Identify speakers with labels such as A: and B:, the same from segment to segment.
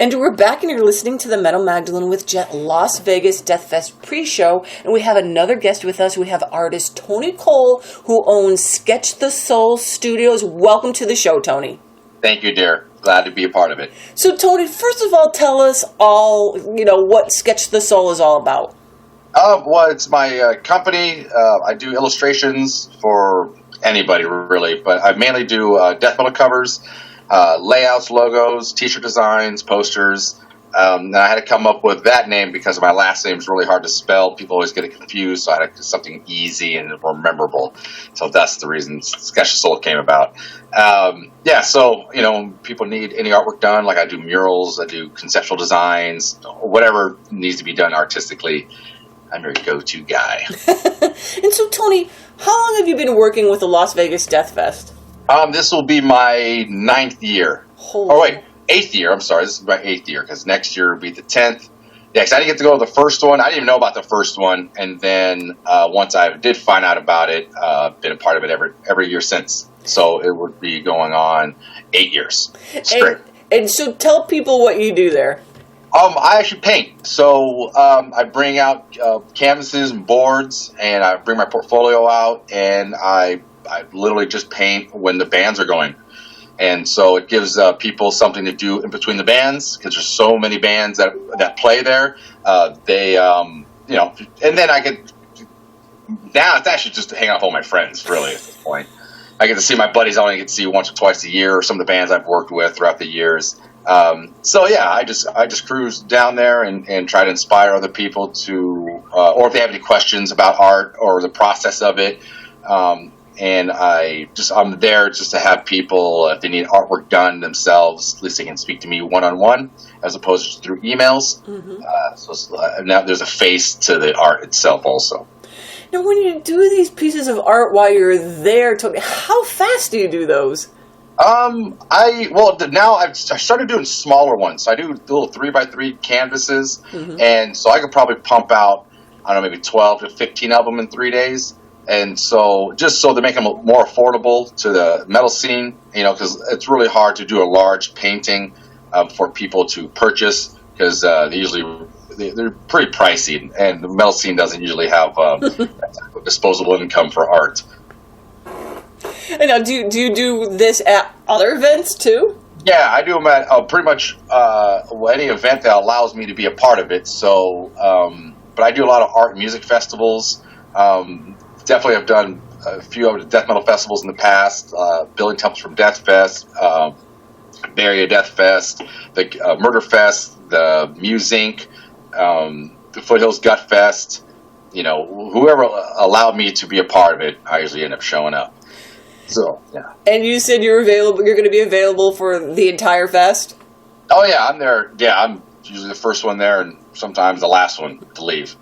A: And we're back, and you're listening to the Metal Magdalene with Jet Las Vegas Death Fest pre-show. And we have another guest with us. We have artist Tony Koehl, who owns Sketch the Soul Studios. Welcome to the show, Tony.
B: Thank you, dear. Glad to be a part of it.
A: So, Tony, first of all, tell us all, what Sketch the Soul is all about.
B: Well, it's my company. I do illustrations for anybody, really, but I mainly do death metal covers, layouts, logos, t-shirt designs, posters. And I had to come up with that name because my last name is really hard to spell. People always get it confused, so I had to do something easy and more memorable. So that's the reason Sketch the Soul came about. So, people need any artwork done, like I do murals, I do conceptual designs, whatever needs to be done artistically. I'm your go-to guy.
A: And so, Tony, how long have you been working with the Las Vegas Death Fest?
B: This will be my 9th year. 8th year. I'm sorry. This is my 8th year because next year will be the 10th. Yeah, because I didn't get to go to the first one. I didn't even know about the first one. And then once I did find out about it, been a part of it every year since. So it would be going on 8 years straight.
A: And so tell people what you do there.
B: I actually paint. So I bring out canvases and boards, and I bring my portfolio out, and I literally just paint when the bands are going. And so it gives people something to do in between the bands, because there's so many bands that play there. And then I get, now it's actually just to hang out with all my friends, really, at this point. I get to see my buddies I only get to see once or twice a year, or some of the bands I've worked with throughout the years. I just cruise down there and try to inspire other people to, or if they have any questions about art or the process of it. And I'm there just to have people, if they need artwork done themselves, at least they can speak to me one-on-one as opposed to through emails. Mm-hmm. Now there's a face to the art itself also.
A: Now, when you do these pieces of art while you're there, Tony, how fast do you do those?
B: Now I started doing smaller ones. So I do little 3x3 canvases, mm-hmm. and so I could probably pump out, maybe 12 to 15 of them in 3 days. And so just so to make them more affordable to the metal scene, because it's really hard to do a large painting for people to purchase because they're pretty pricey, and the metal scene doesn't usually have disposable income for art.
A: And now, do you do this at other events too?
B: Yeah, I do them at pretty much any event that allows me to be a part of it. So, but I do a lot of art and music festivals. Definitely have done a few of the death metal festivals in the past. Building Temples from Death Fest, Bay Area Death Fest, the Murder Fest, the Muse Inc., the Foothills Gut Fest. Whoever allowed me to be a part of it, I usually end up showing up. So, yeah. And
A: you said you're going to be available for the entire fest?
B: Oh, yeah, I'm there. Yeah, I'm usually the first one there and sometimes the last one to leave.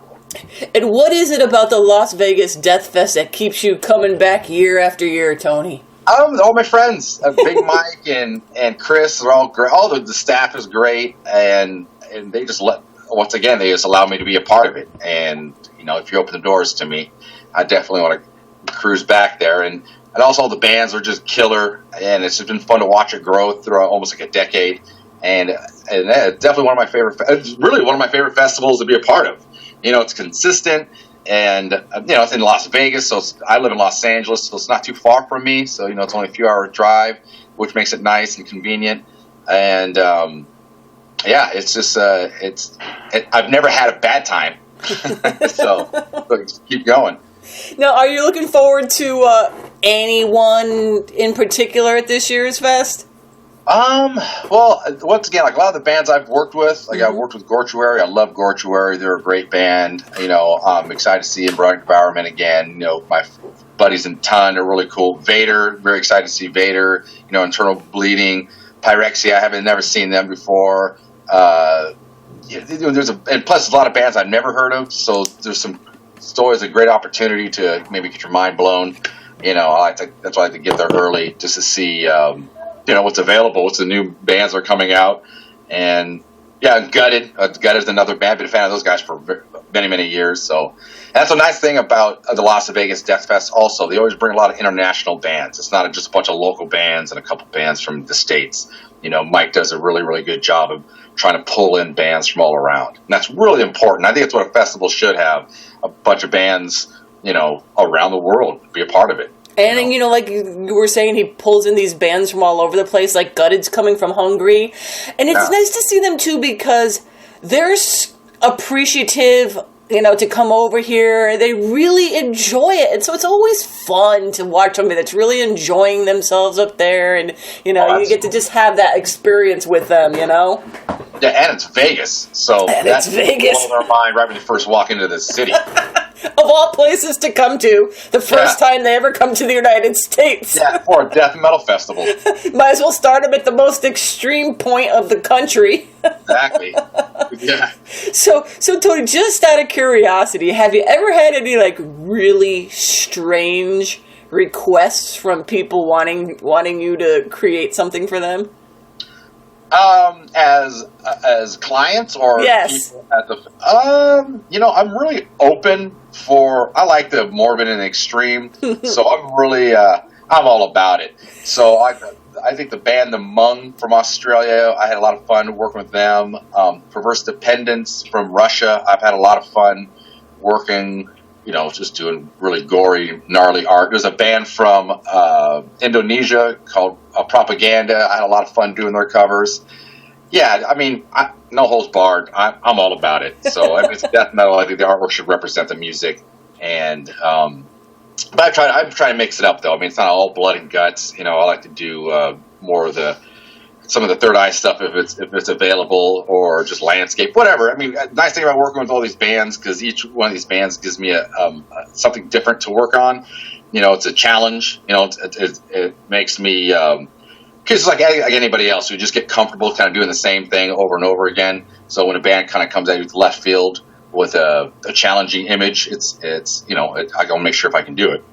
A: And what is it about the Las Vegas Death Fest that keeps you coming back year after year, Tony?
B: All my friends, Big Mike and Chris, are all great. All the staff is great, and they just they just allow me to be a part of it. And, if you open the doors to me, I definitely want to cruise back there. And also all the bands are just killer, and it's just been fun to watch it grow through almost like a decade. And it's definitely one of my favorite festivals to be a part of. It's consistent, and it's in Las Vegas, so I live in Los Angeles, so it's not too far from me. So it's only a few hour drive, which makes it nice and convenient. And it's just I've never had a bad time, so keep going.
A: Now, are you looking forward to anyone in particular at this year's fest?
B: Well, once again, like a lot of the bands I've worked with, I've worked with Gortuary. I love Gortuary. They're a great band. I'm excited to see Embryonic Environment again. My buddies in Ton are really cool. Vader, very excited to see Vader. Internal Bleeding, Pyrexia. I haven't never seen them before. And plus a lot of bands I've never heard of. So it's always a great opportunity to maybe get your mind blown. That's why I like to get there early just to see. What's available, what's the new bands are coming out. And yeah, Gutted is another band. Been a fan of those guys for many, many years. So that's a nice thing about the Las Vegas Death Fest also. They always bring a lot of international bands. It's not just a bunch of local bands and a couple bands from the States. Mike does a really, really good job of trying to pull in bands from all around. And that's really important. I think it's what a festival should have, a bunch of bands, around the world be a part of it.
A: And, like you were saying, he pulls in these bands from all over the place, like Gutted's coming from Hungary. And it's nice to see them, too, because they're appreciative, to come over here. They really enjoy it. And so it's always fun to watch somebody that's really enjoying themselves up there. And, you get to just have that experience with them,
B: Yeah, and it's Vegas. So that's blowing their mind right when you first walk into the city.
A: Of all places to come to, the first time they ever come to the United States.
B: Yeah, for a death metal festival.
A: Might as well start them at the most extreme point of the country.
B: Exactly. Yeah.
A: So Tony, just out of curiosity, have you ever had any really strange requests from people wanting you to create something for them?
B: As clients or
A: yes.
B: People at the I'm really open I like the morbid and extreme, so I'm really I'm all about it. So I think the band The Hmong from Australia, I had a lot of fun working with them. Perverse Dependence from Russia, I've had a lot of fun working, just doing really gory, gnarly art. There's a band from Indonesia called Propaganda. I had a lot of fun doing their covers. Yeah, I mean, no holds barred. I'm all about it. So if it's death metal, I think the artwork should represent the music. And but I'm trying to mix it up, though. I mean, it's not all blood and guts. I like to do more of some of the Third Eye stuff if it's available, or just landscape, whatever. I mean, nice thing about working with all these bands, because each one of these bands gives me something different to work on. It's a challenge. It makes me. Because like anybody else, we just get comfortable kind of doing the same thing over and over again. So when a band kind of comes at you with left field with a challenging image, I gotta make sure if I can do it.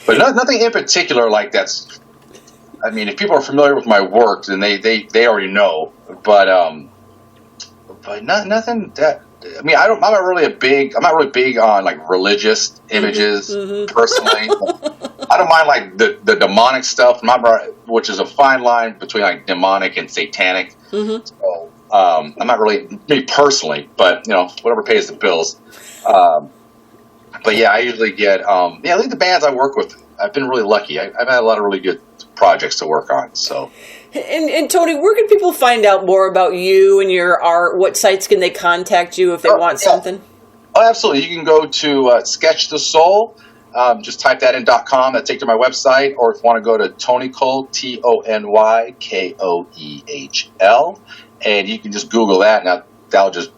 B: But nothing in particular like that's. I mean, if people are familiar with my work, then they already know. But nothing that. I mean, I'm not really big on religious images personally. I don't mind the demonic stuff, which is a fine line between demonic and satanic. Mm-hmm. So I'm not really me personally, but whatever pays the bills. But yeah, I usually get I think the bands I work with, I've been really lucky. I've had a lot of really good projects to work on. So.
A: And Tony, where can people find out more about you and your art? What sites can they contact you if they want something?
B: Oh, absolutely. You can go to Sketch the Soul. Just type that in .com. That'll take you to my website. Or if you want to go to Tony Koehl, TonyKoehl, and you can just Google that. Now that'll just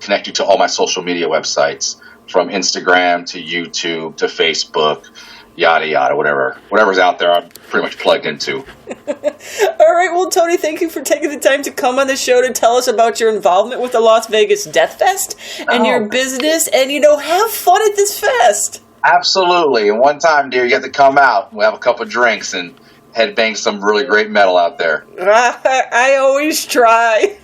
B: connect you to all my social media websites, from Instagram to YouTube to Facebook. Yada, yada, whatever's out there, I'm pretty much plugged into.
A: All right, well, Tony, thank you for taking the time to come on the show to tell us about your involvement with the Las Vegas Death Fest and your business, and, have fun at this fest.
B: Absolutely, and one time, dear, you have to come out. We'll have a couple of drinks and headbang some really great metal out there.
A: I always try.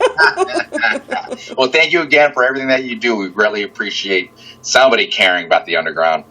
B: Well, thank you again for everything that you do. We greatly appreciate somebody caring about the underground.